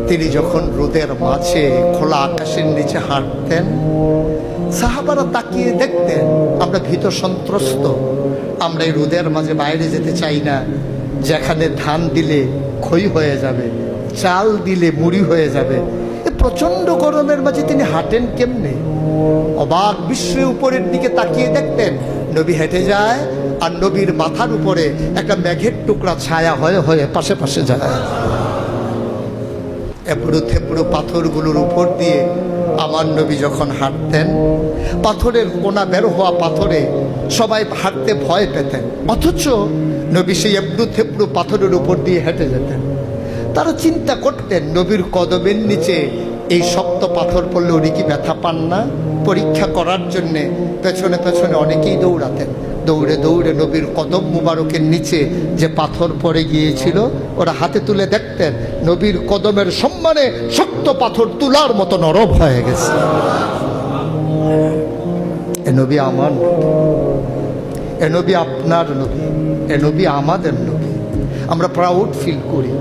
তিনি যখন রোদের মাঝে খোলা আকাশের নিচে হাঁটতেন, সাহাবারা তাকিয়ে দেখতেন আমরা ভীত সন্ত্রস্ত, আমরা এই রোদের মাঝে বাইরে যেতে চাই না, যেখানে ধান দিলে খই হয়ে যাবে, চাল দিলে মুড়ি হয়ে যাবে। প্রচন্ড গরমের মাঝে তিনি হাঁটেন কেমনে? অবাক বিস্ময়ে উপরের দিকে তাকিয়ে দেখতেন নবী হেঁটে যায়, আর নবীর মাথার উপরে একটা মেঘের টুকরা ছায়া হয়ে হয়ে পাশে পাশে যায়। এবড়ো থেবড়ো পাথরগুলোর উপর দিয়ে আমার নবী যখন হাঁটতেন, পাথরের কোনা বের হওয়া পাথরে সবাই হাঁটতে ভয় পেতেন, অথচ নবী সেই এবড়ো থেবড়ো পাথরের উপর দিয়ে হেঁটে যেতেন। তারা চিন্তা করতেন নবীর কদমের নিচে এই শক্ত পাথর পড়লে উনি কি ব্যথা পান না? পরীক্ষা করার জন্যে পেছনে পেছনে অনেকেই দৌড়াতেন। দৌড়ে দৌড়ে নবীর কদম মুবারকের নিচে যে পাথর পড়ে গিয়েছিল ওরা হাতে তুলে দেখতেন নবীর কদমের সম্মানে শক্ত পাথর তুলার মতো নরম হয়ে গেছে। এ নবী আমার নবী, এ নবী আপনার নবী, এ নবী আমাদের নবী। আমরা প্রাউড ফিল করি।